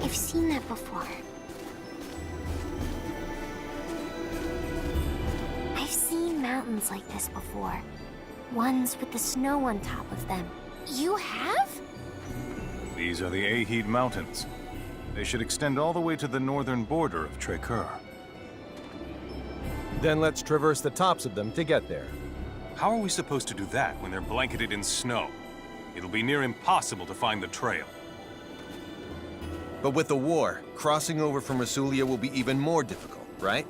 I've seen that before. I've seen mountains like this before. Ones with the snow on top of them. You have? These are the Ahid Mountains. They should extend all the way to the northern border of Trekkur. Then let's traverse the tops of them to get there. How are we supposed to do that when they're blanketed in snow? It'll be near impossible to find the trail. But with the war, crossing over from Rasulia will be even more difficult, right?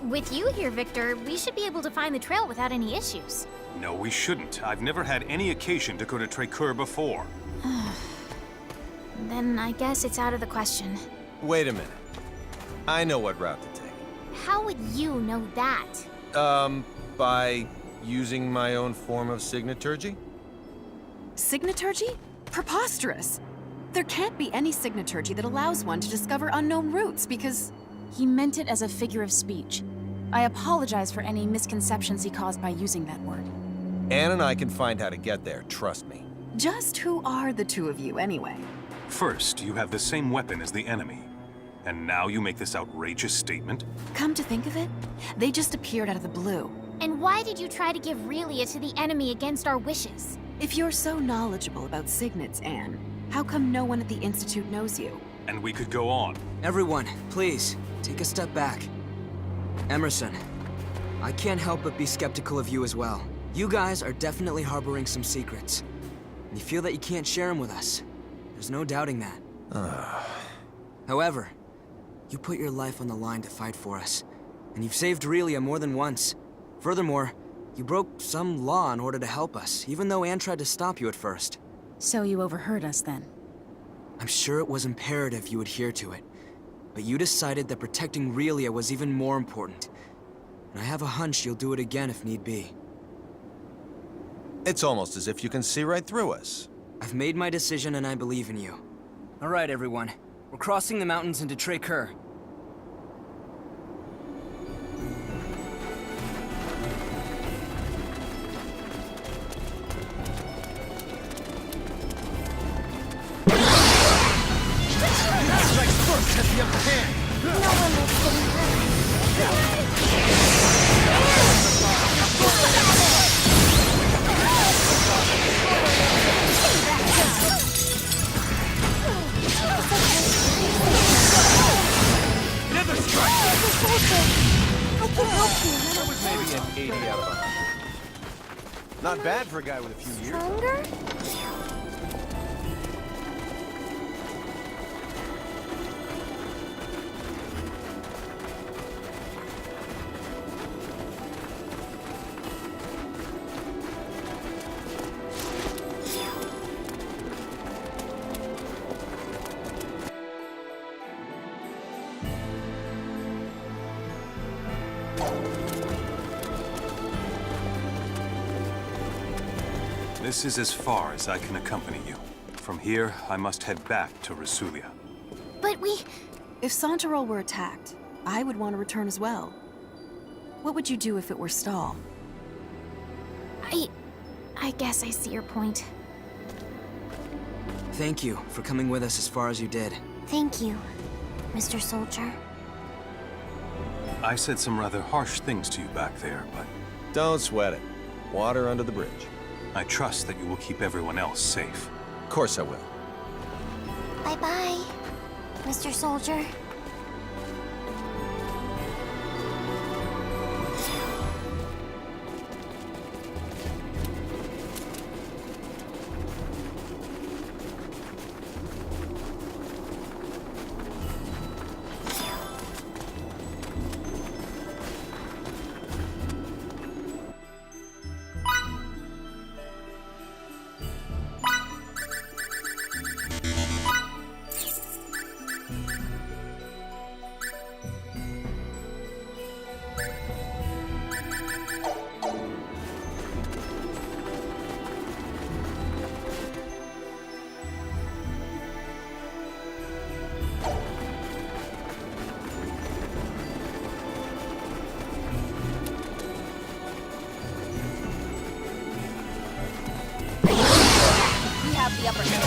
With you here, Victor, we should be able to find the trail without any issues. No, we shouldn't. I've never had any occasion to go to Trekkur before. Then I guess it's out of the question. Wait a minute. I know what route to take. How would you know that? By using my own form of signaturgy? Signaturgy? Preposterous! There can't be any signaturgy that allows one to discover unknown routes because... He meant it as a figure of speech. I apologize for any misconceptions he caused by using that word. Anne and I can find how to get there, trust me. Just who are the two of you, anyway? First, you have the same weapon as the enemy. And now you make this outrageous statement? Come to think of it, they just appeared out of the blue. And why did you try to give Relia to the enemy against our wishes? If you're so knowledgeable about signets, Anne, how come no one at the Institute knows you? And we could go on. Everyone, please, take a step back. Emerson, I can't help but be skeptical of you as well. You guys are definitely harboring some secrets. And you feel that you can't share them with us. There's no doubting that. However, you put your life on the line to fight for us. And you've saved Relia more than once. Furthermore, you broke some law in order to help us, even though Anne tried to stop you at first. So you overheard us then? I'm sure it was imperative you adhere to it. But you decided that protecting Relia was even more important. And I have a hunch you'll do it again if need be. It's almost as if you can see right through us. I've made my decision and I believe in you. All right, everyone. We're crossing the mountains into Trekkur. That was maybe an 80 out of 100. Not bad for a guy with a few years. Stronger? This is as far as I can accompany you. From here, I must head back to Rasulia. But we... If Santarol were attacked, I would want to return as well. What would you do if it were Stahl? I guess I see your point. Thank you for coming with us as far as you did. Thank you, Mr. Soldier. I said some rather harsh things to you back there, but Don't sweat it. Water under the bridge. I trust that you will keep everyone else safe. Of course I will. Bye-bye, Mr. Soldier. We have the upper hand.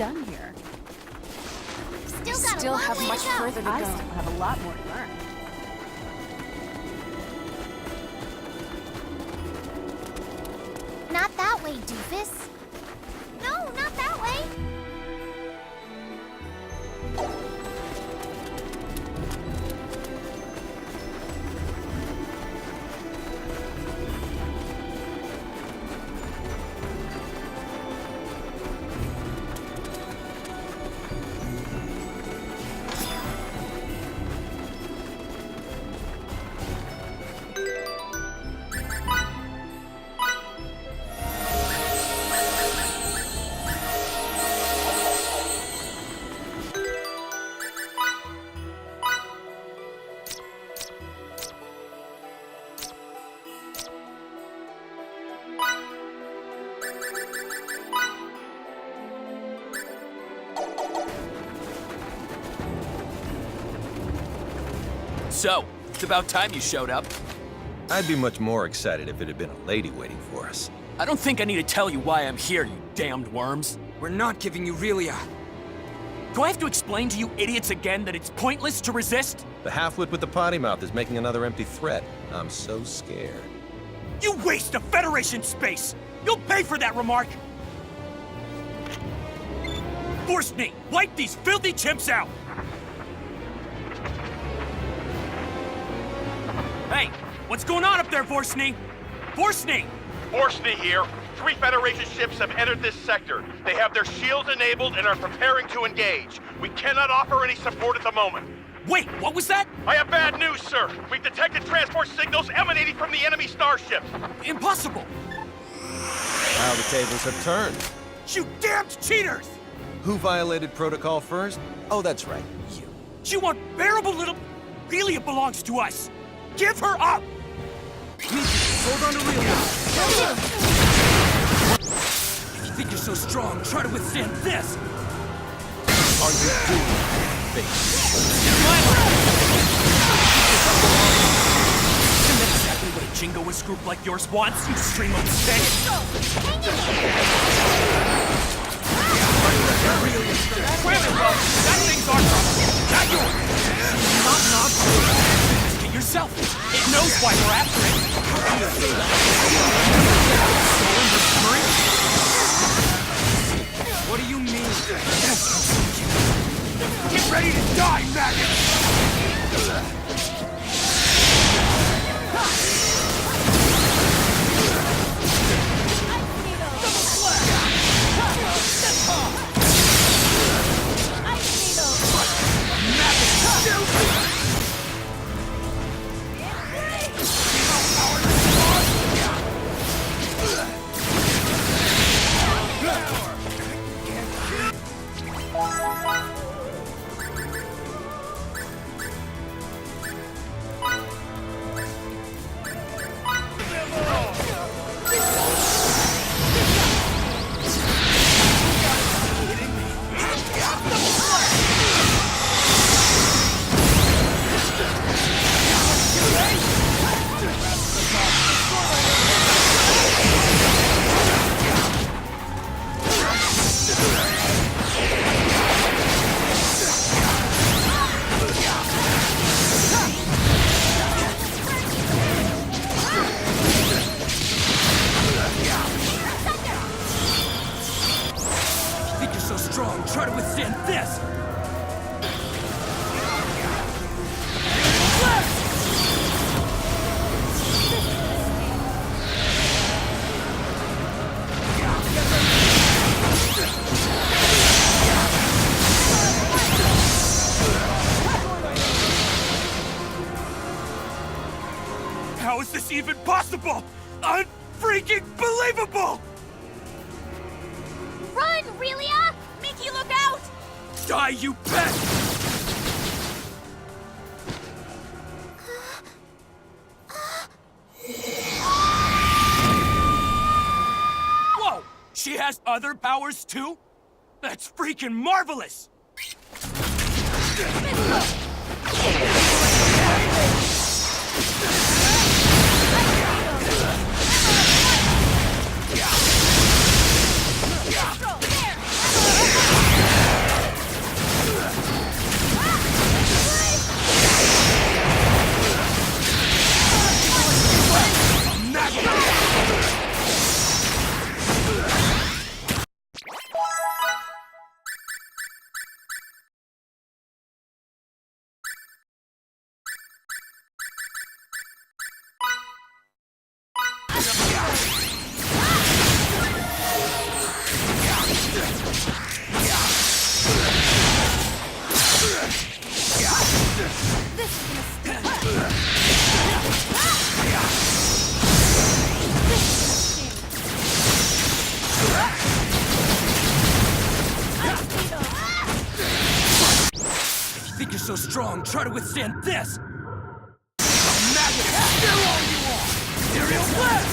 done here? Still got Still a long have way much to go. further to I go. still have a lot more to learn. Not that way, doofus. No, not that way. So, it's about time you showed up. I'd be much more excited if it had been a lady waiting for us. I don't think I need to tell you why I'm here, you damned worms. We're not giving you Relia. Do I have to explain to you idiots again that it's pointless to resist? The halfwit with the potty mouth is making another empty threat. I'm so scared. You waste of Federation space! You'll pay for that remark! Force-me! Wipe these filthy chimps out! Hey, what's going on up there, Vorsny? Vorsny! Orsny here. 3 Federation ships have entered this sector. They have their shields enabled and are preparing to engage. We cannot offer any support at the moment. Wait, what was that? I have bad news, sir. We've detected transport signals emanating from the enemy starships. Impossible! How the tables have turned. You damned cheaters! Who violated protocol first? Oh, that's right, you. You unbearable little... Really, it belongs to us! Give her up! Hold on to Relia. If you think you're so strong, try to withstand this! Are you doing face? Isn't that exactly what a jingoist group like yours wants, you stream of mistake? That thing's our problem, not yours! Knock. Ask it yourself. It knows why we're after it. What do you mean? Get ready to die, maggot! Try to withstand this! How is this even possible? Unfreaking believable! Run, Relia! Mickey, look out! Die, you pest! Whoa! She has other powers too? That's freaking marvelous! If you think you're so strong, try to withstand this! Magnet, steer all you want! Serial blast!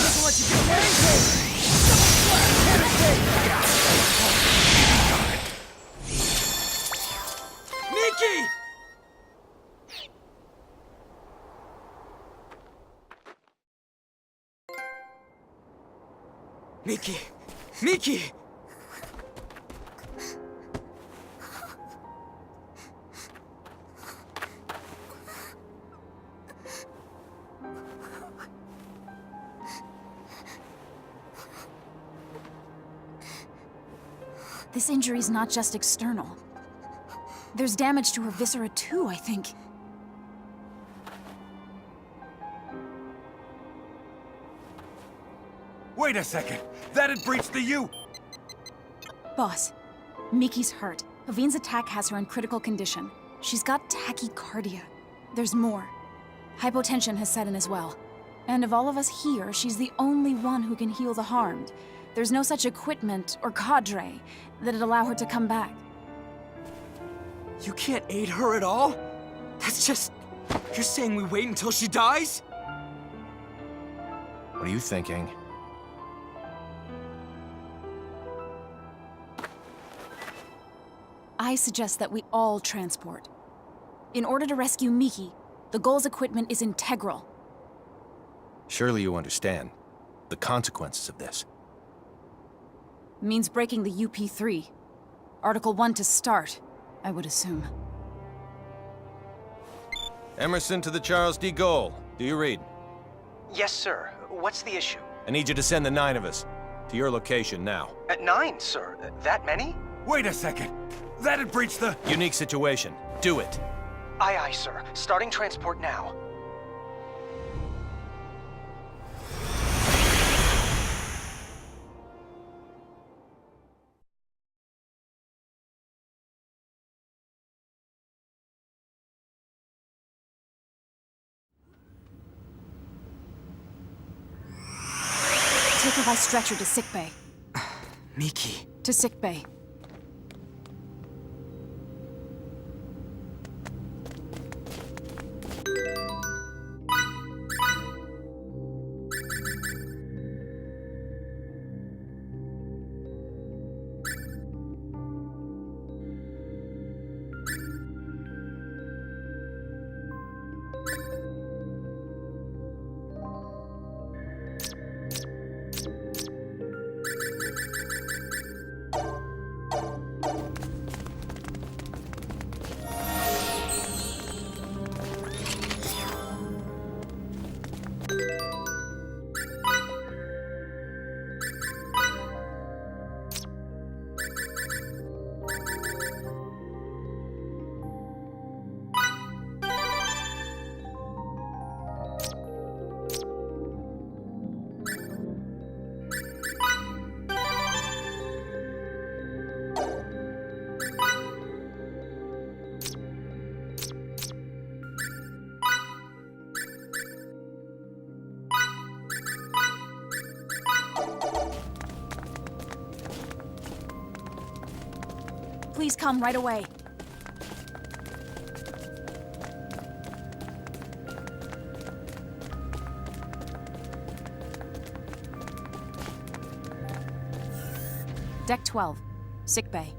Doesn't let you get away! Nikki! Miki! Miki! This injury's not just external. There's damage to her viscera too, I think. Wait a second! That had breached the U! Boss, Miki's hurt. Avine's attack has her in critical condition. She's got tachycardia. There's more. Hypotension has set in as well. And of all of us here, she's the only one who can heal the harmed. There's no such equipment or cadre that'd allow her to come back. You can't aid her at all? That's just... You're saying we wait until she dies? What are you thinking? I suggest that we all transport. In order to rescue Miki, the Gull's equipment is integral. Surely you understand the consequences of this. Means breaking the UP3. Article 1 to start, I would assume. Emerson to the Charles D. Gaulle. Do you read? Yes, sir. What's the issue? I need you to send the 9 of us to your location now. At 9, sir. That many? Wait a second! That had breached the... Unique situation. Do it. Aye, aye, sir. Starting transport now. Take her by stretcher to sickbay. Miki. To sickbay. Please come right away. Deck 12, sickbay.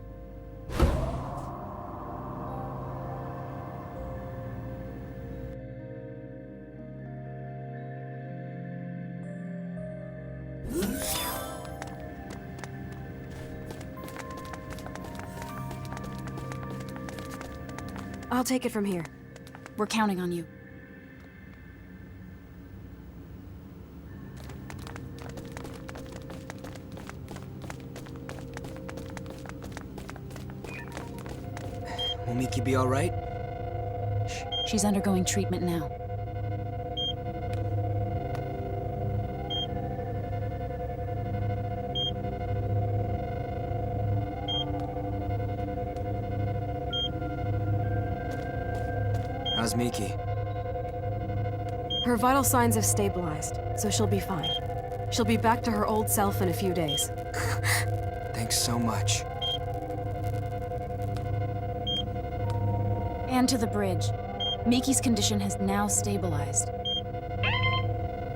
I'll take it from here. We're counting on you. Will Miki be all right? She's undergoing treatment now. How's Miki? Her vital signs have stabilized, so she'll be fine. She'll be back to her old self in a few days. Thanks so much. And to the bridge. Miki's condition has now stabilized.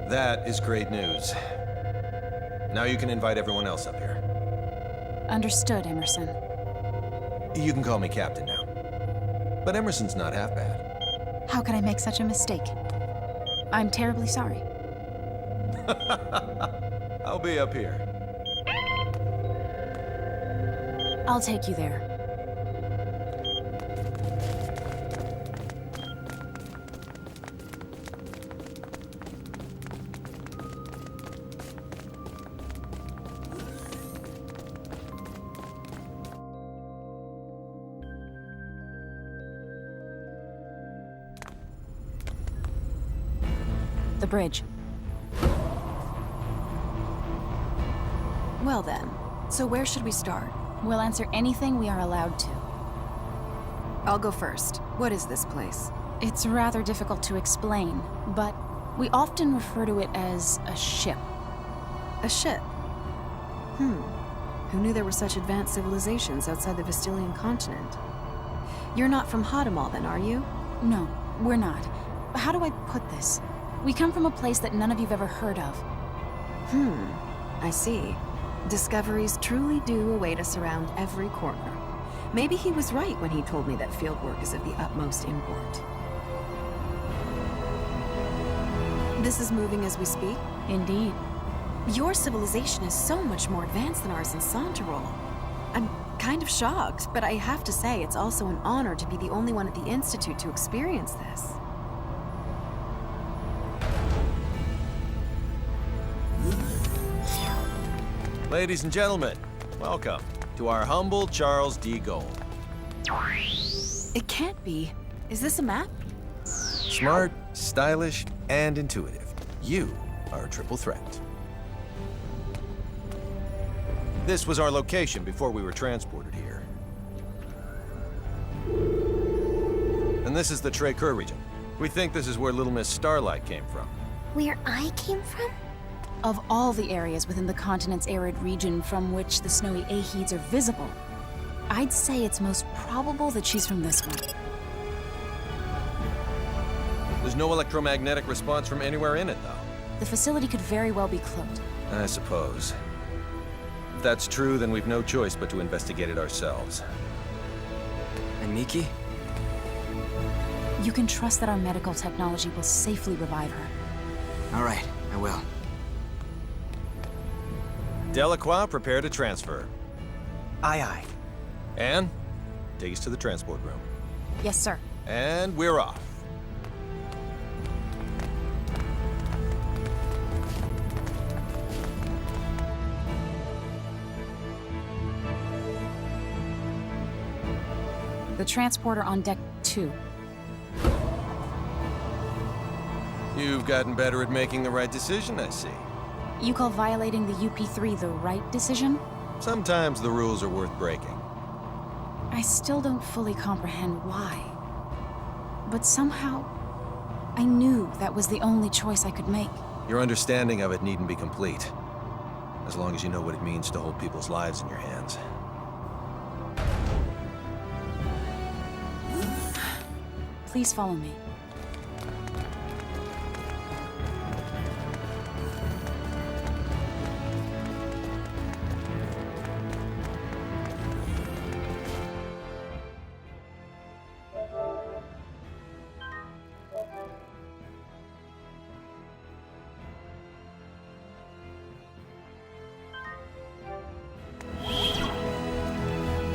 That is great news. Now you can invite everyone else up here. Understood, Emerson. You can call me Captain now. But Emerson's not half bad. How could I make such a mistake? I'm terribly sorry. I'll be up here. I'll take you there. The bridge. Well then, so where should we start? We'll answer anything we are allowed to. I'll go first. What is this place? It's rather difficult to explain, but we often refer to it as a ship. A ship? Who knew there were such advanced civilizations outside the Vestilian continent? You're not from Hadamel then, are you? No, we're not. But how do I put this? We come from a place that none of you've ever heard of. I see. Discoveries truly do await us around every corner. Maybe he was right when he told me that fieldwork is of the utmost import. This is moving as we speak? Indeed. Your civilization is so much more advanced than ours in Santarol. I'm kind of shocked, but I have to say it's also an honor to be the only one at the Institute to experience this. Ladies and gentlemen, welcome to our humble Charles D. Gold. It can't be. Is this a map? Smart, stylish, and intuitive. You are a triple threat. This was our location before we were transported here. And this is the Trey-Kerr region. We think this is where Little Miss Starlight came from. Where I came from? Of all the areas within the continent's arid region from which the snowy Aheeds are visible, I'd say it's most probable that she's from this one. There's no electromagnetic response from anywhere in it, though. The facility could very well be cloaked. I suppose. If that's true, then we've no choice but to investigate it ourselves. And Miki? You can trust that our medical technology will safely revive her. All right, I will. Delacroix, prepare to transfer. Aye, aye. Anne, take us to the transport room. Yes, sir. And we're off. The transporter on deck 2. You've gotten better at making the right decision, I see. You call violating the UP3 the right decision? Sometimes the rules are worth breaking. I still don't fully comprehend why. But somehow, I knew that was the only choice I could make. Your understanding of it needn't be complete, as long as you know what it means to hold people's lives in your hands. Please follow me.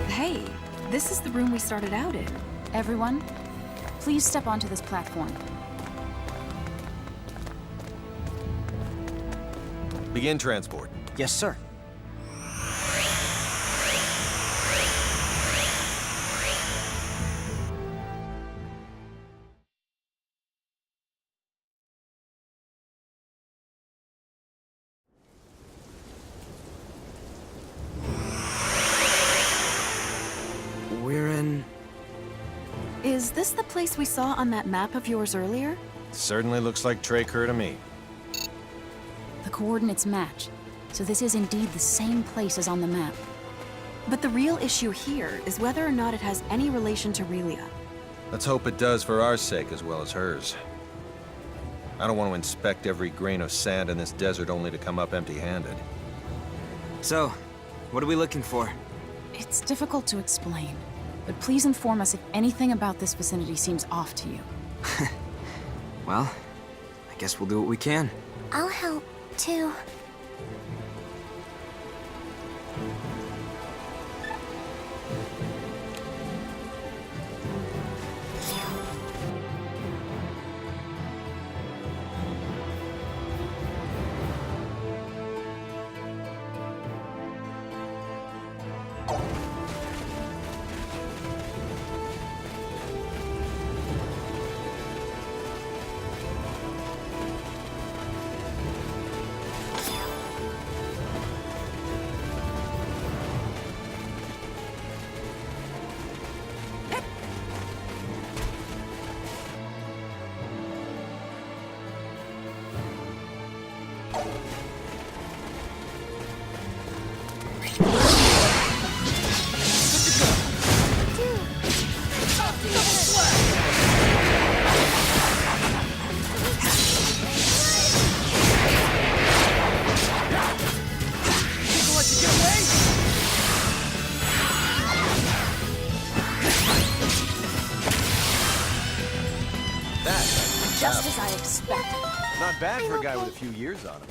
Hey, this is the room we started out in. Everyone, please step onto this platform. Begin transport. Yes, sir. We're in... Is this the place we saw on that map of yours earlier? Certainly looks like Tracur to me. The coordinates match, so this is indeed the same place as on the map. But the real issue here is whether or not it has any relation to Relia. Let's hope it does for our sake as well as hers. I don't want to inspect every grain of sand in this desert only to come up empty-handed. So, what are we looking for? It's difficult to explain, but please inform us if anything about this vicinity seems off to you. Well, I guess we'll do what we can. I'll help, too. Just as I expected. Not bad for a guy with a few years on him.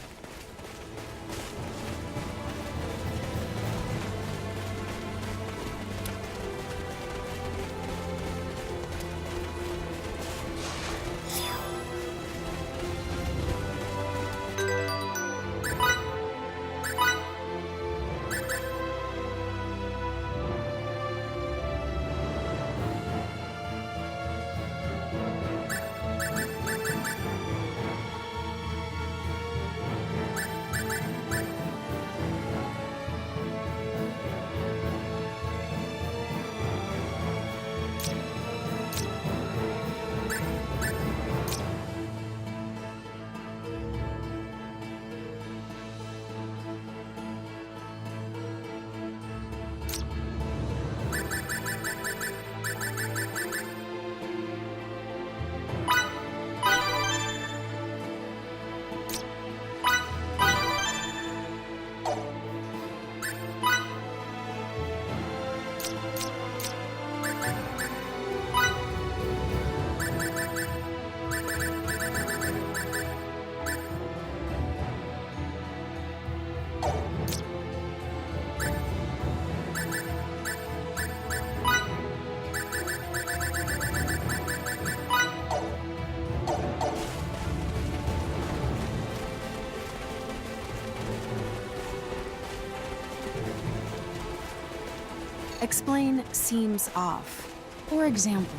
Explain seems off. For example,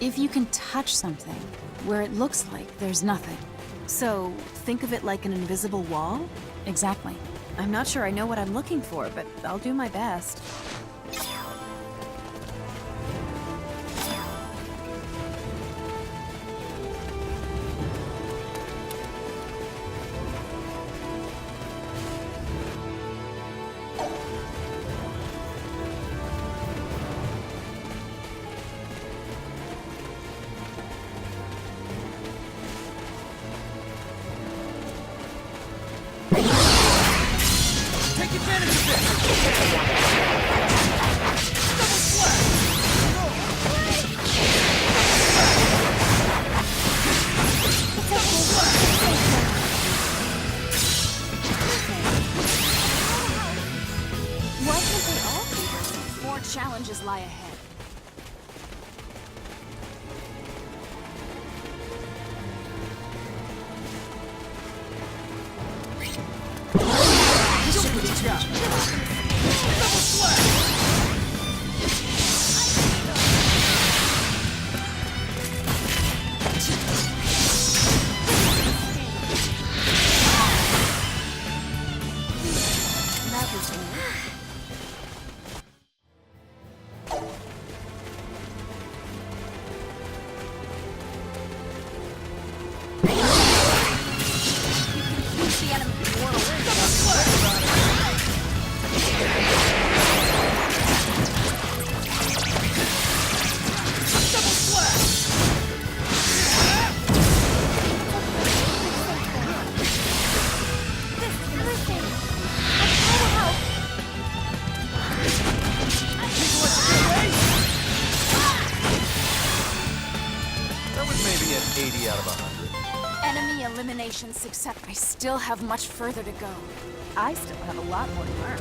if you can touch something where it looks like there's nothing. So, think of it like an invisible wall? Exactly. I'm not sure I know what I'm looking for, but I'll do my best. Take advantage of this! More challenges lie ahead. 80 out of 100. Enemy elimination success. I still have much further to go. I still have a lot more to learn.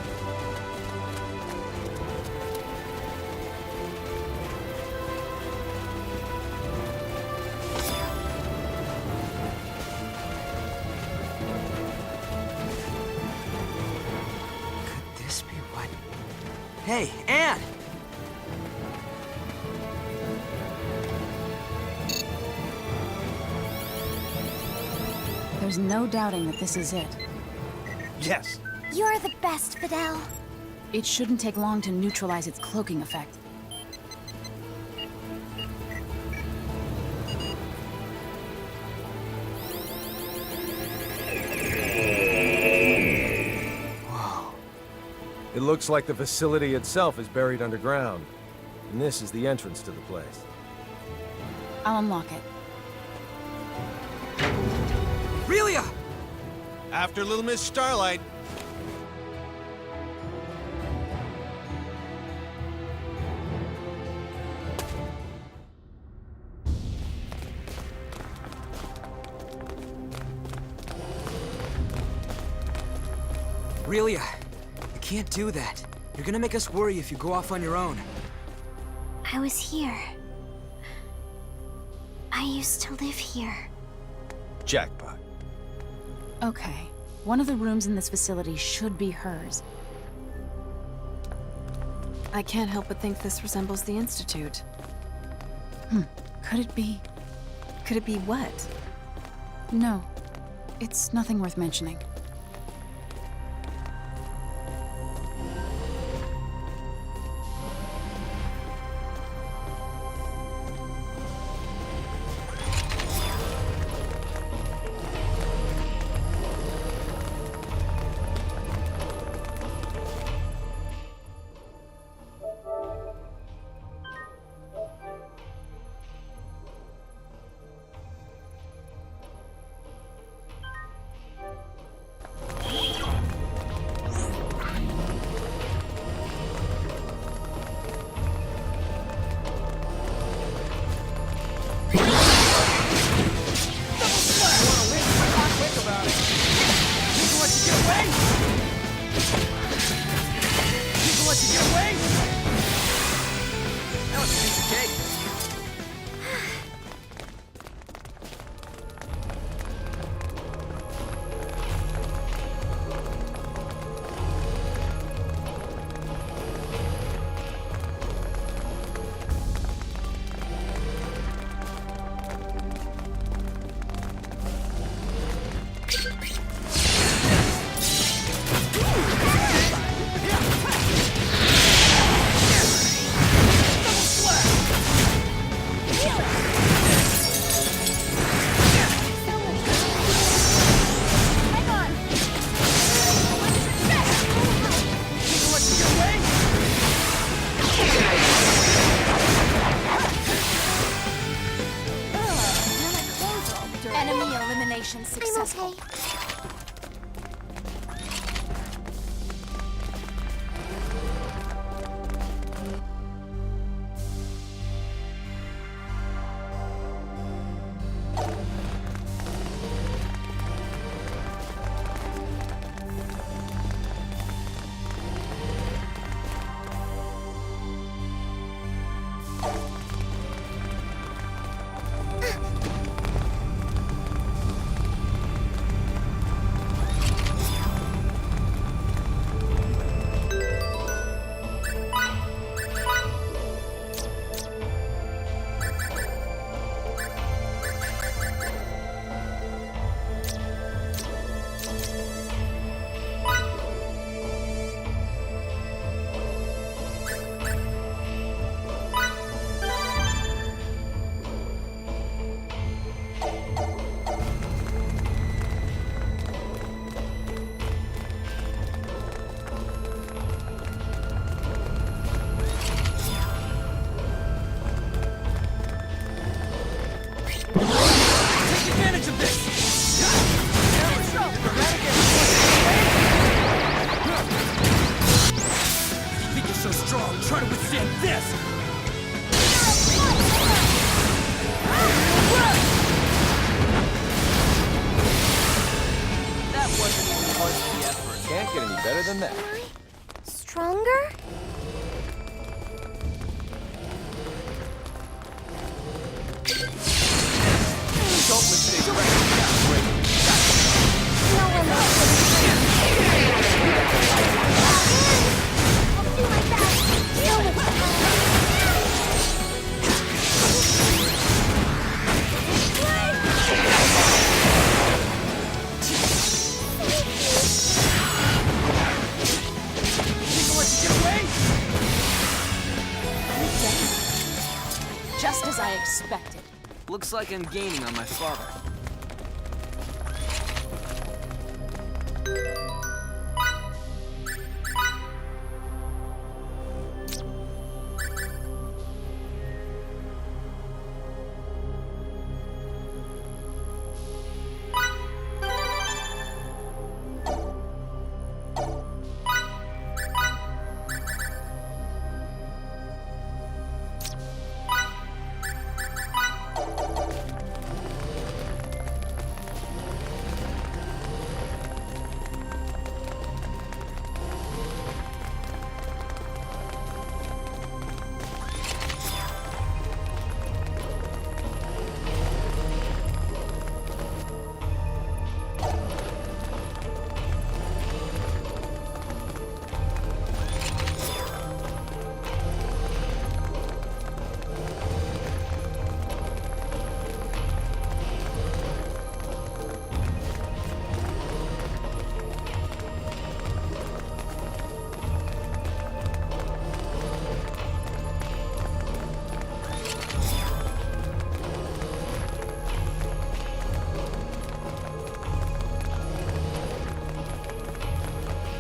Could this be what? Hey, Anne! There's no doubting that this is it. Yes. You're the best, Fidel. It shouldn't take long to neutralize its cloaking effect. Whoa. It looks like the facility itself is buried underground. And this is the entrance to the place. I'll unlock it. Relia! After Little Miss Starlight. Relia, you can't do that. You're gonna make us worry if you go off on your own. I was here. I used to live here. Jackpot. Okay. One of the rooms in this facility should be hers. I can't help but think this resembles the Institute. Could it be? Could it be what? No. It's nothing worth mentioning. Enemy elimination successful. I'm okay. than that. Am I stronger? Don't mistake right. No one knows what it's I'll do my best. Deal with Just as I expected. Looks like I'm gaining on my father.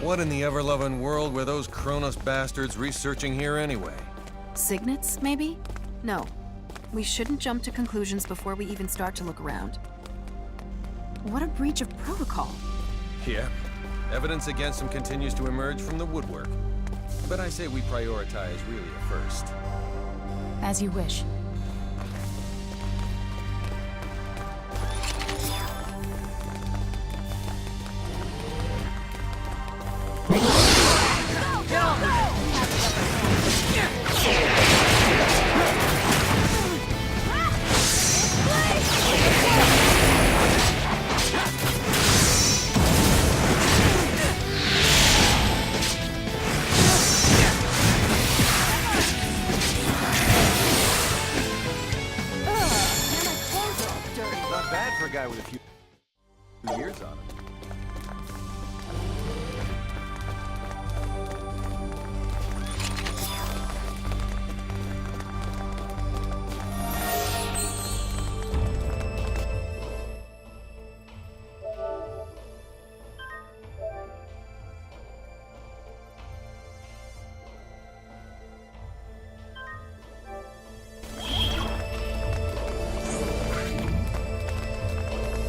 What in the ever-loving world were those Kronos bastards researching here anyway? Signets, maybe? No. We shouldn't jump to conclusions before we even start to look around. What a breach of protocol. Yeah. Evidence against him continues to emerge from the woodwork. But I say we prioritize Relia first. As you wish. Not bad for a guy with a few years on him.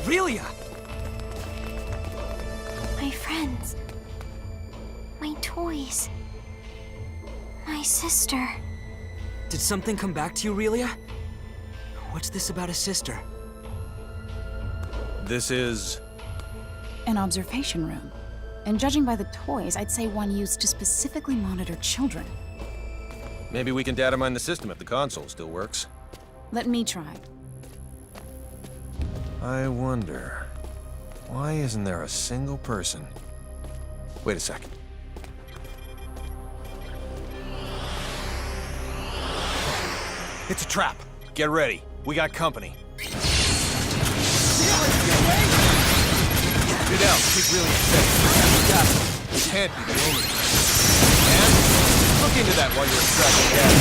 Relia! my friends. My toys. My sister. Did something come back to you, Relia? What's this about a sister? This is... An observation room. And judging by the toys, I'd say one used to specifically monitor children. Maybe we can data mine the system if the console still works. Let me try. I wonder... why isn't there a single person... Wait a second. It's a trap. Get ready. We got company. Get out. Keep really safe. You got it. You can't be the only one. And look into that while you're extracting gas.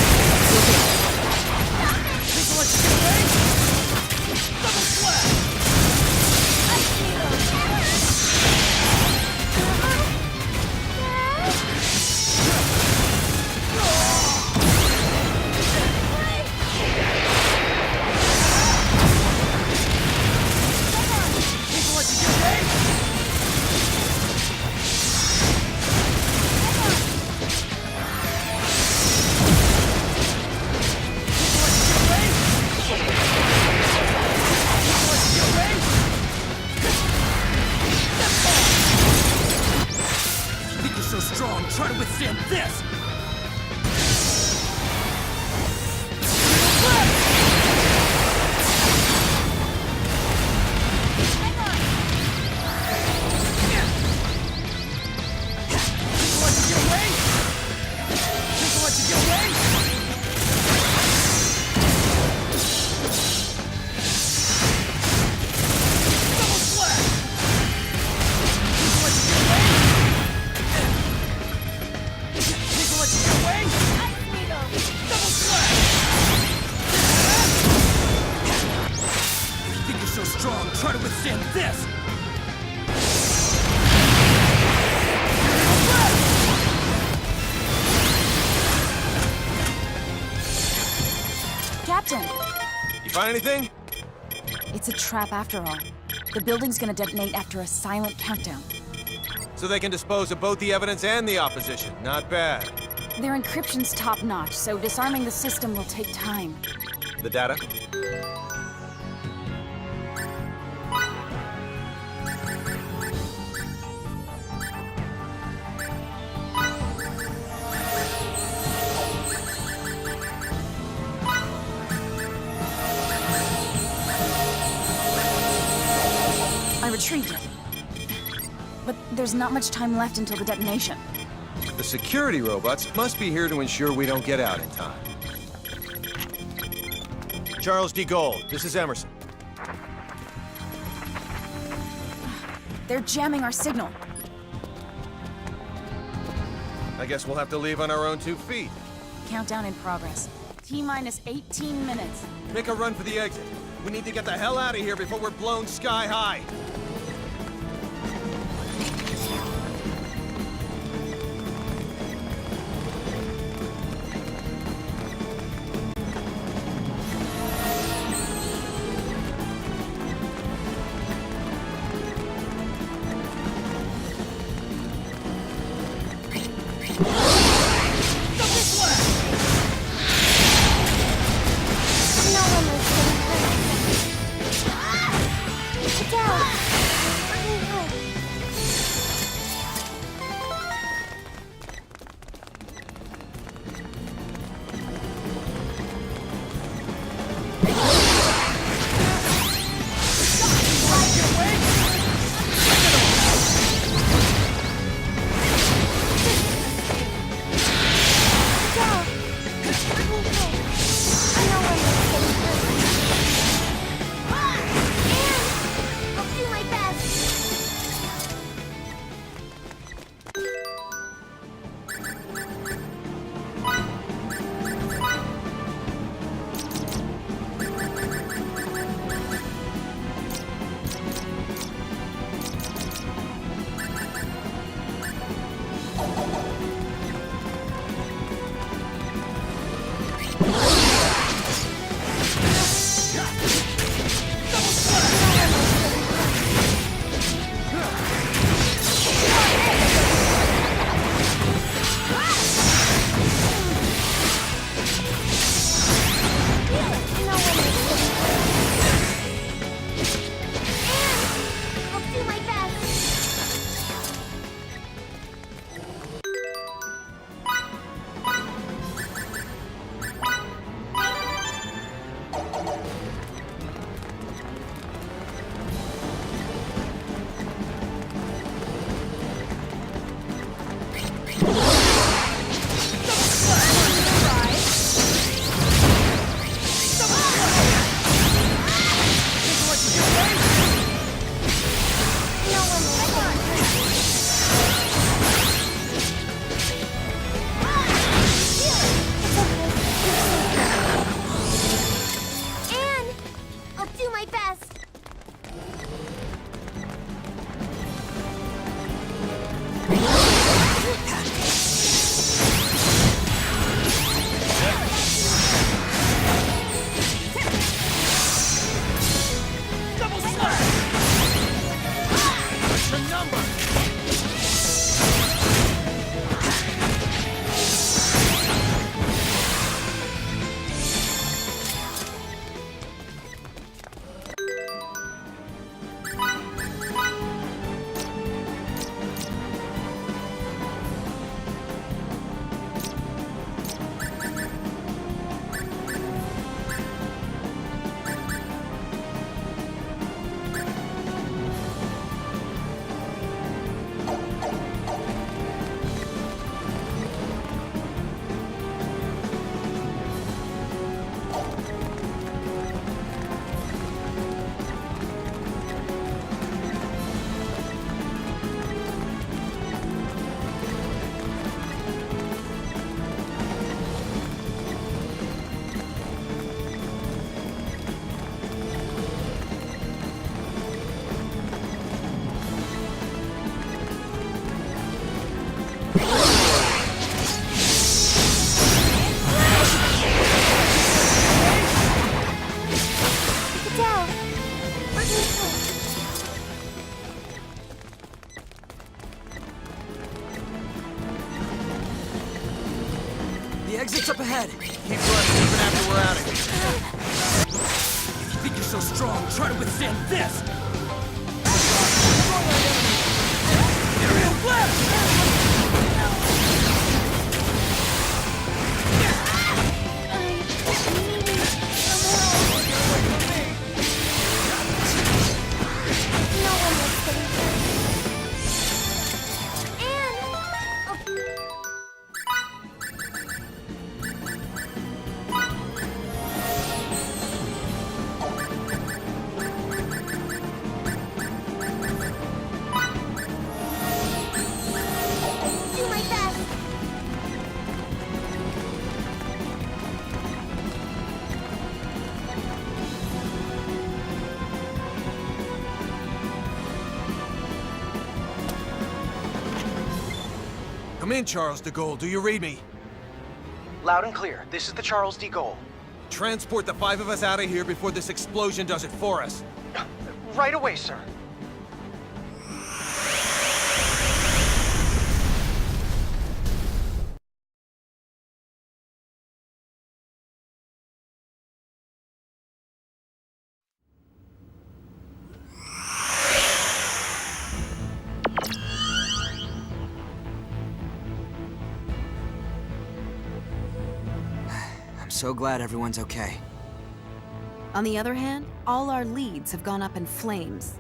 People let you get away? Double slap! Captain! You find anything? It's a trap after all. The building's gonna detonate after a silent countdown. So they can dispose of both the evidence and the opposition. Not bad. Their encryption's top-notch, so disarming the system will take time. The data? I retrieved it. But there's not much time left until the detonation. The security robots must be here to ensure we don't get out in time. Charles D. Gold, this is Emerson. They're jamming our signal. I guess we'll have to leave on our own 2 feet. Countdown in progress. T-minus 18 minutes. Make a run for the exit. We need to get the hell out of here before we're blown sky high. No one was getting hurt. Down! remains left even after we're out of here. If you think you're so strong, try to withstand this! Aerial blast! Come in, Charles de Gaulle. Do you read me? Loud and clear. This is the Charles de Gaulle. Transport the 5 of us out of here before this explosion does it for us. Right away, sir. I'm so glad everyone's okay. On the other hand, all our leads have gone up in flames.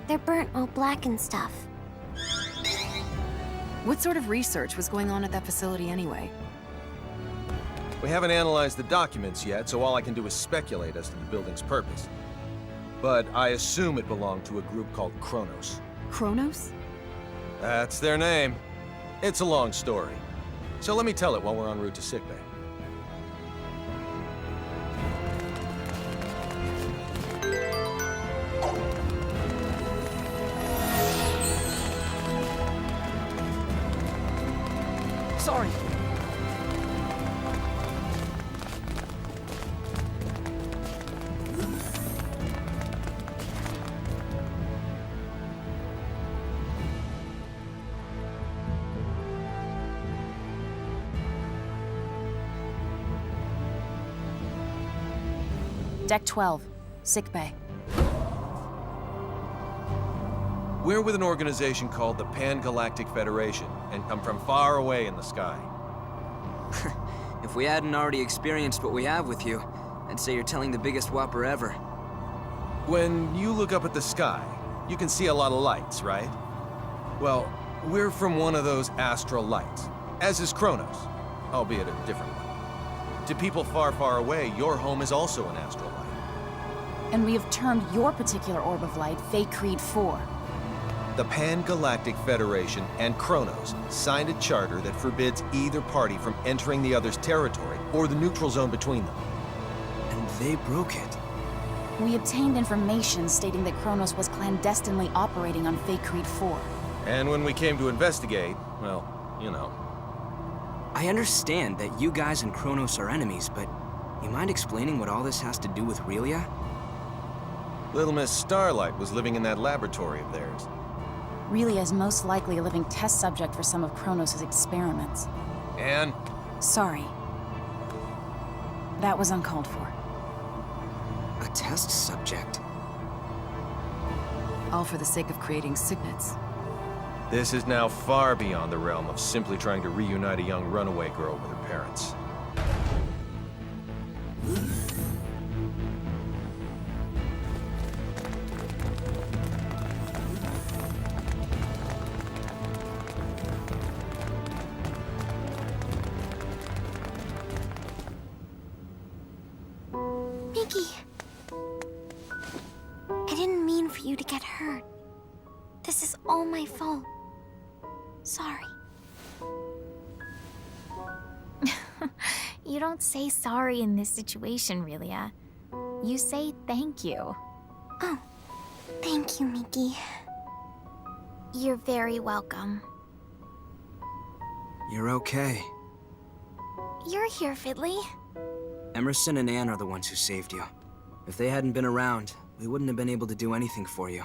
They're burnt all black and stuff. What sort of research was going on at that facility anyway? We haven't analyzed the documents yet, so all I can do is speculate as to the building's purpose. But I assume it belonged to a group called Kronos. Kronos? That's their name. It's a long story. So let me tell it while we're en route to sickbay. Sorry. Deck 12, sickbay. We're with an organization called the Pan-Galactic Federation, and come from far away in the sky. If we hadn't already experienced what we have with you, I'd say you're telling the biggest whopper ever. When you look up at the sky, you can see a lot of lights, right? Well, we're from one of those astral lights, as is Kronos, albeit a different one. To people far, far away, your home is also an astral light. And we have termed your particular orb of light Fate Creed 4. The Pan-Galactic Federation and Kronos signed a charter that forbids either party from entering the other's territory or the neutral zone between them. And they broke it. We obtained information stating that Kronos was clandestinely operating on Fate Creed 4. And when we came to investigate, well, you know. I understand that you guys and Kronos are enemies, but you mind explaining what all this has to do with Relia? Little Miss Starlight was living in that laboratory of theirs. Relia is most likely a living test subject for some of Kronos' experiments. And? Sorry. That was uncalled for. A test subject? All for the sake of creating signets. This is now far beyond the realm of simply trying to reunite a young runaway girl with her parents. Mickey! I didn't mean for you to get hurt. This is all my fault. Sorry. You don't say sorry in this situation, Relia. You say thank you. Oh, thank you, Mickey. You're very welcome. You're okay. You're here, Fiddly. Emerson and Anne are the ones who saved you. If they hadn't been around, we wouldn't have been able to do anything for you.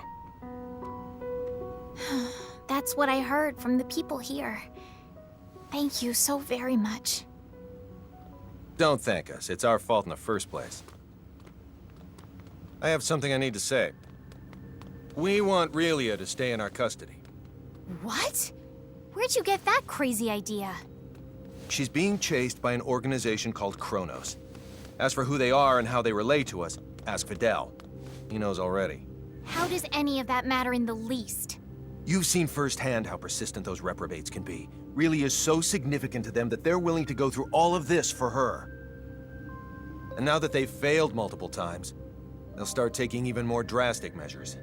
That's what I heard from the people here. Thank you so very much. Don't thank us. It's our fault in the first place. I have something I need to say. We want Relia to stay in our custody. What? Where'd you get that crazy idea? She's being chased by an organization called Kronos. As for who they are and how they relate to us, ask Fidel. He knows already. How does any of that matter in the least? You've seen firsthand how persistent those reprobates can be. Relia is so significant to them that they're willing to go through all of this for her. And now that they've failed multiple times, they'll start taking even more drastic measures.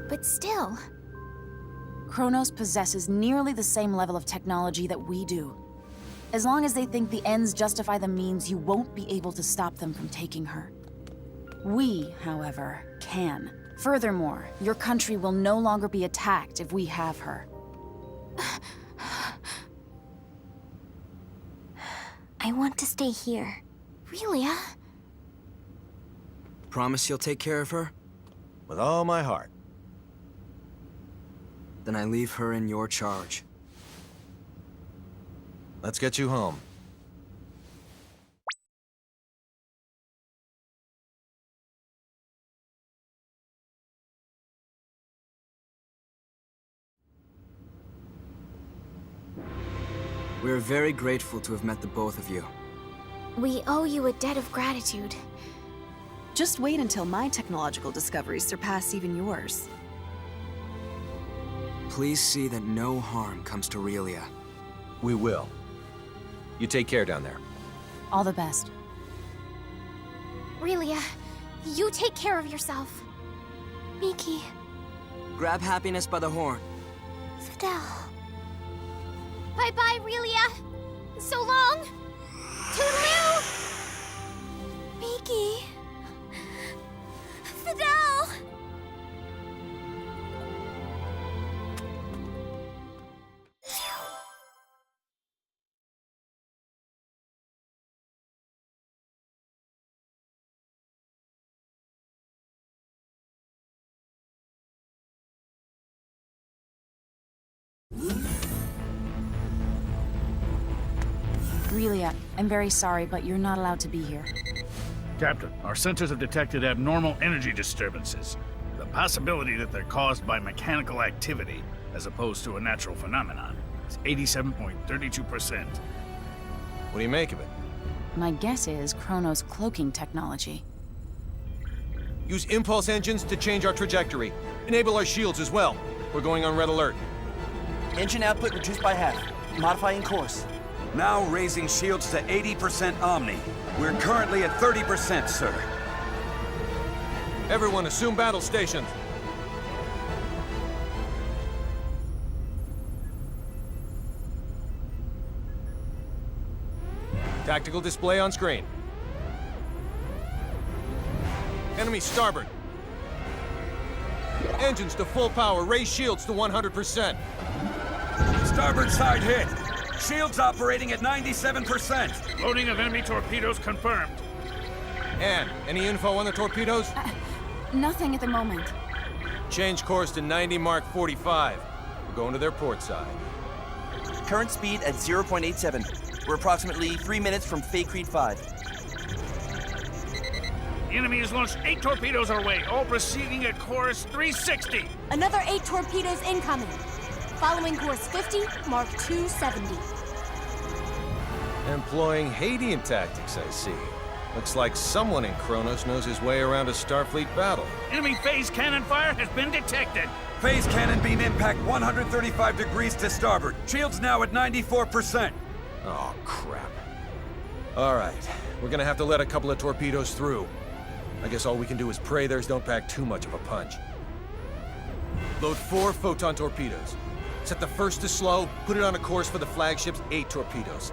But still... Kronos possesses nearly the same level of technology that we do. As long as they think the ends justify the means, you won't be able to stop them from taking her. We, however, can. Furthermore, your country will no longer be attacked if we have her. I want to stay here. Relia? Promise you'll take care of her? With all my heart. Then I leave her in your charge. Let's get you home. We're very grateful to have met the both of you. We owe you a debt of gratitude. Just wait until my technological discoveries surpass even yours. Please see that no harm comes to Relia. We will. You take care down there. All the best. Relia, you take care of yourself. Miki, Grab happiness by the horn. Fidel. Bye-bye, Relia! So long! Toodaloo! Miki. Fidel! Relia, I'm very sorry, but you're not allowed to be here. Captain, our sensors have detected abnormal energy disturbances. The possibility that they're caused by mechanical activity, as opposed to a natural phenomenon, is 87.32%. What do you make of it? My guess is Kronos' cloaking technology. Use impulse engines to change our trajectory. Enable our shields as well. We're going on red alert. Engine output reduced by half. Modifying course. Now raising shields to 80% Omni. We're currently at 30%, sir. Everyone assume battle stations. Tactical display on screen. Enemy starboard. Engines to full power. Raise shields to 100%. Starboard side hit. Shields operating at 97%. Loading of enemy torpedoes confirmed. Ann, any info on the torpedoes? Nothing at the moment. Change course to 90 Mark 45. We're going to their port side. Current speed at 0.87. We're approximately 3 minutes from Fate Creed 5. The enemy has launched 8 torpedoes our way, all proceeding at course 360. Another 8 torpedoes incoming. Following course 50, Mark 270. Employing Hadean tactics, I see. Looks like someone in Kronos knows his way around a Starfleet battle. Enemy phase cannon fire has been detected. Phase cannon beam impact 135 degrees to starboard. Shields now at 94%. Oh, crap. All right, we're gonna have to let a couple of torpedoes through. I guess all we can do is pray theirs don't pack too much of a punch. Load 4 photon torpedoes. Set the first to slow, put it on a course for the flagship's 8 torpedoes.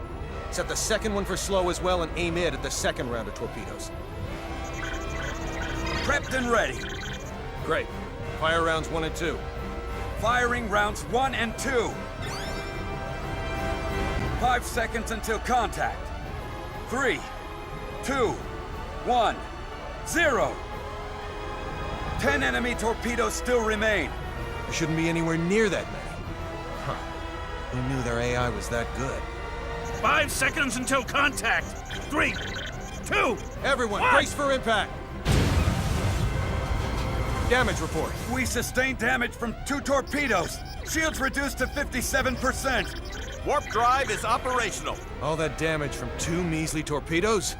Set the second one for slow as well and aim it at the second round of torpedoes. Prepped and ready. Great. Fire rounds 1 and 2. Firing rounds 1 and 2. 5 seconds until contact. 3, 2, 1, 0. 10 enemy torpedoes still remain. There shouldn't be anywhere near that many. Huh. Who knew their AI was that good? 5 seconds until contact. 3, 2, Everyone, 1. brace for impact! Damage report. We sustained damage from 2 torpedoes. Shields reduced to 57%. Warp drive is operational. All that damage from 2 measly torpedoes?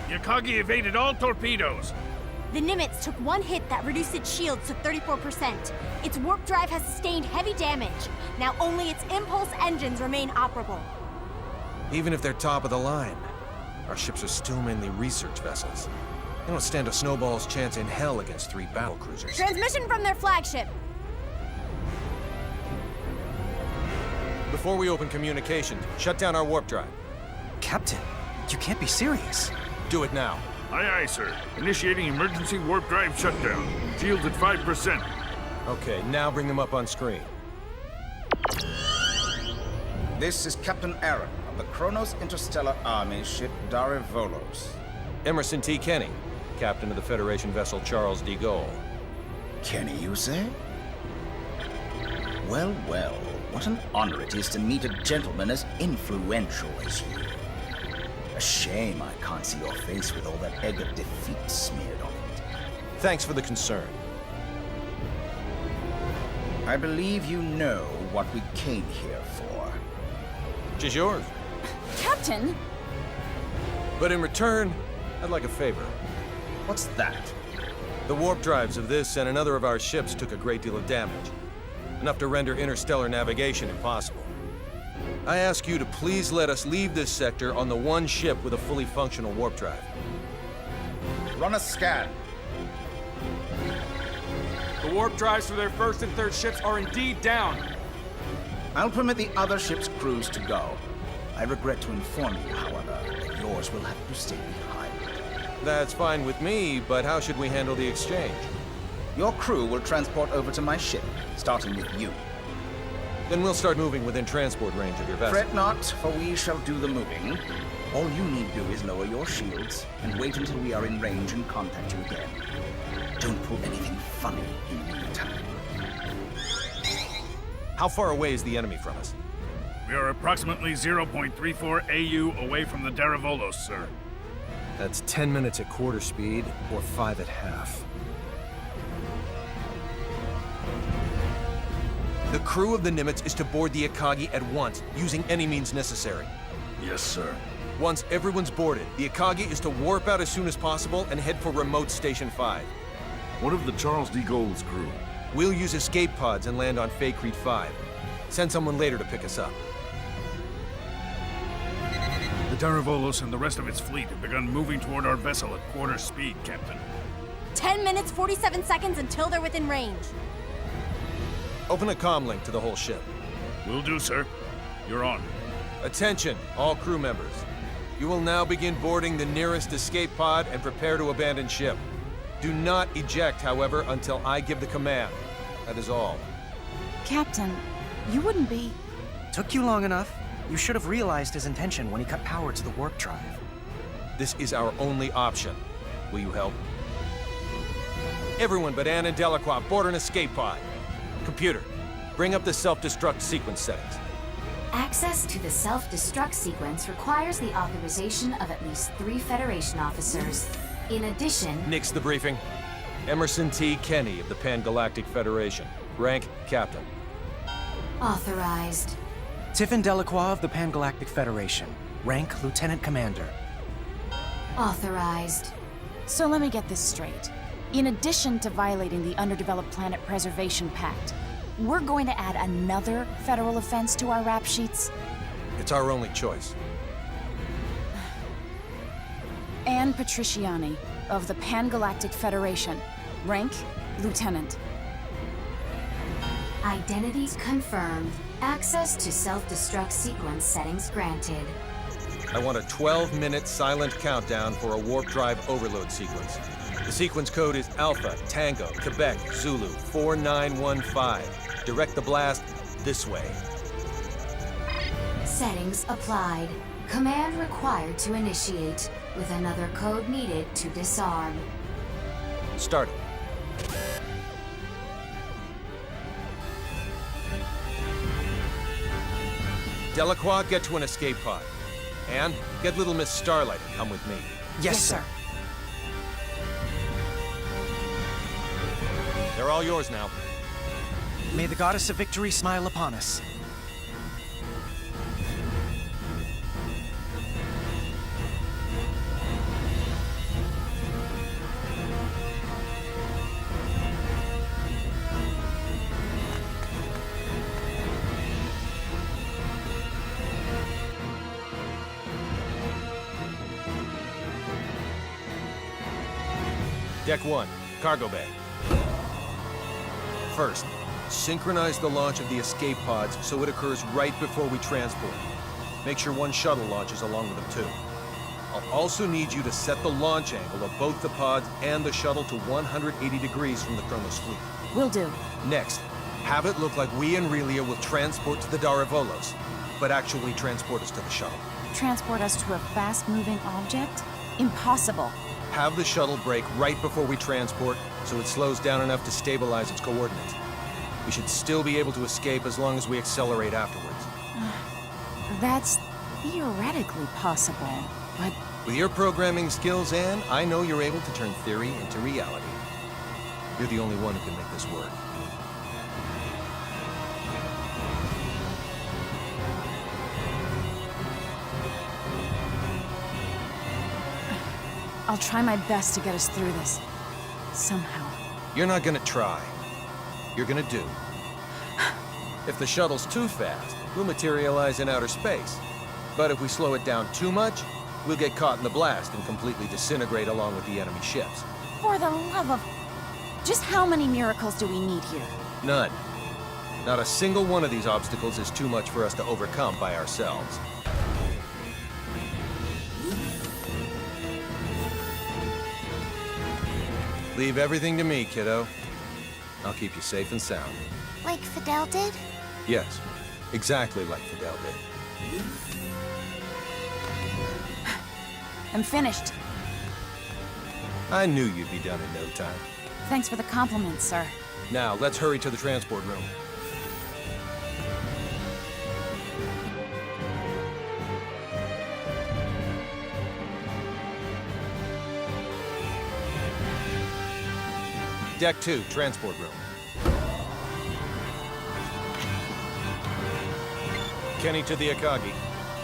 Yakagi evaded all torpedoes. The Nimitz took one hit that reduced its shields to 34%. Its warp drive has sustained heavy damage. Now only its impulse engines remain operable. Even if they're top of the line, our ships are still mainly research vessels. They don't stand a snowball's chance in hell against 3 battle cruisers. Transmission from their flagship. Before we open communication, shut down our warp drive. Captain, you can't be serious. Do it now. Aye, aye, sir. Initiating emergency warp drive shutdown. Shields at 5%. Okay, now bring them up on screen. This is Captain Aaron of the Kronos Interstellar Army ship Darivolos. Emerson T. Kenny, captain of the Federation vessel Charles de Gaulle. Kenny, you say? Well, well, what an honor it is to meet a gentleman as influential as you. A shame I can't see your face with all that egg of defeat smeared on it. Thanks for the concern. I believe you know what we came here for. Which is yours. Captain! But in return, I'd like a favor. What's that? The warp drives of this and another of our ships took a great deal of damage. Enough to render interstellar navigation impossible. I ask you to please let us leave this sector on the one ship with a fully functional warp drive. Run a scan. The warp drives for their first and third ships are indeed down. I'll permit the other ship's crews to go. I regret to inform you, however, that yours will have to stay behind. That's fine with me, but how should we handle the exchange? Your crew will transport over to my ship, starting with you. Then we'll start moving within transport range of your vessel. Fret not, for we shall do the moving. All you need do is lower your shields and wait until we are in range and contact you again. Don't pull anything funny in the meantime. How far away is the enemy from us? We are approximately 0.34 AU away from the Darivolos, sir. That's 10 minutes at quarter speed, or 5 at half. The crew of the Nimitz is to board the Akagi at once, using any means necessary. Yes, sir. Once everyone's boarded, the Akagi is to warp out as soon as possible and head for remote Station 5. What of the Charles de Gaulle's crew? We'll use escape pods and land on Faithlessness 5. Send someone later to pick us up. The Darivolos and the rest of its fleet have begun moving toward our vessel at quarter speed, Captain. 10 minutes, 47 seconds until they're within range. Open a comm link to the whole ship. Will do, sir. You're on. Attention, all crew members. You will now begin boarding the nearest escape pod and prepare to abandon ship. Do not eject, however, until I give the command. That is all. Captain, you wouldn't be... Took you long enough. You should have realized his intention when he cut power to the warp drive. This is our only option. Will you help? Everyone but Anne and Delacroix board an escape pod. Computer, bring up the self-destruct sequence settings. Access to the self-destruct sequence requires the authorization of at least 3 Federation officers. In addition... Nix the briefing. Emerson T. Kenny of the Pan-Galactic Federation. Rank, Captain. Authorized. Tiffin Delacroix of the Pan-Galactic Federation. Rank, Lieutenant Commander. Authorized. So let me get this straight. In addition to violating the Underdeveloped Planet Preservation Pact, we're going to add another federal offense to our rap sheets? It's our only choice. Anne Patriciani of the Pan-Galactic Federation. Rank, Lieutenant. Identity confirmed. Access to self-destruct sequence settings granted. I want a 12-minute silent countdown for a warp drive overload sequence. The sequence code is Alpha, Tango, Quebec, Zulu, 4915. Direct the blast this way. Settings applied. Command required to initiate, with another code needed to disarm. Start it. Delacroix, get to an escape pod. Anne, get little Miss Starlight and come with me. Yes, sir. They're all yours now. May the goddess of victory smile upon us. Deck 1, cargo bay. First, synchronize the launch of the escape pods so it occurs right before we transport. Make sure one shuttle launches along with them too. I'll also need you to set the launch angle of both the pods and the shuttle to 180 degrees from the Kronos fleet. Will do. Next, have it look like we and Relia will transport to the Daravolos, but actually transport us to the shuttle. Transport us to a fast-moving object? Impossible. Have the shuttle brake right before we transport, so it slows down enough to stabilize its coordinates. We should still be able to escape as long as we accelerate afterwards. That's theoretically possible, but... With your programming skills, Anne, I know you're able to turn theory into reality. You're the only one who can make this work. I'll try my best to get us through this. Somehow. You're not gonna try. You're gonna do. If the shuttle's too fast, we'll materialize in outer space. But if we slow it down too much, we'll get caught in the blast and completely disintegrate along with the enemy ships. For the love of... Just how many miracles do we need here? None. Not a single one of these obstacles is too much for us to overcome by ourselves. Leave everything to me, kiddo. I'll keep you safe and sound. Like Fidel did? Yes, exactly like Fidel did. I'm finished. I knew you'd be done in no time. Thanks for the compliment, sir. Now, let's hurry to the transport room. Deck 2, transport room. Kenny to the Akagi.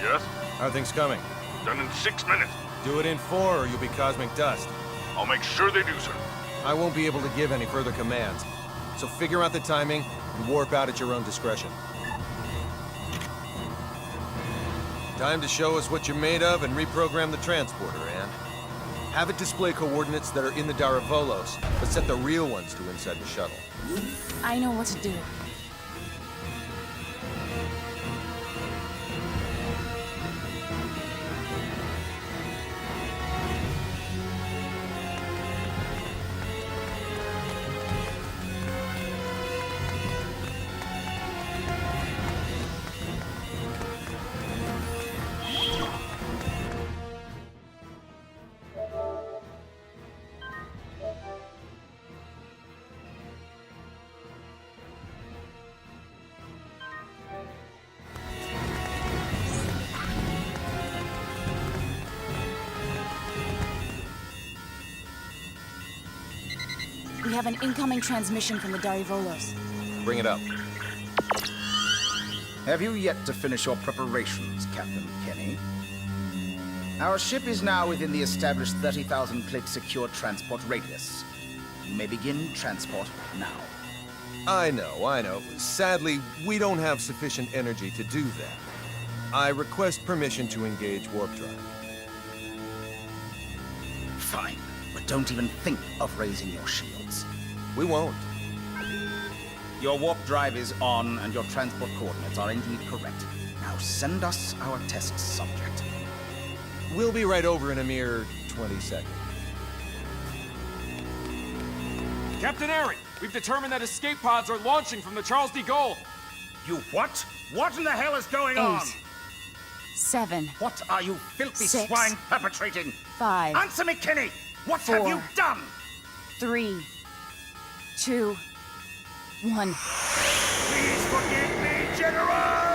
Yes? How are things coming? Done in 6 minutes. Do it in 4 or you'll be cosmic dust. I'll make sure they do, sir. I won't be able to give any further commands, so figure out the timing and warp out at your own discretion. Time to show us what you're made of and reprogram the transporter, Anne. Have it display coordinates that are in the Daravolos, but set the real ones to inside the shuttle. I know what to do. We have an incoming transmission from the Daravolos. Bring it up. Have you yet to finish your preparations, Captain Kenny? Our ship is now within the established 30,000 click secure transport radius. You may begin transport now. I know. Sadly, we don't have sufficient energy to do that. I request permission to engage warp drive. Fine, but don't even think of raising your shields. We won't. Your warp drive is on, and your transport coordinates are indeed correct. Now send us our test subject. We'll be right over in a mere 20 seconds. Captain Airy, we've determined that escape pods are launching from the Charles de Gaulle. You what? What in the hell is going 8, on? 7. What are you filthy 6, swine perpetrating? 5. Answer me, Kenny! What 4, have you done? 3, 2, 1. Please forgive me, General!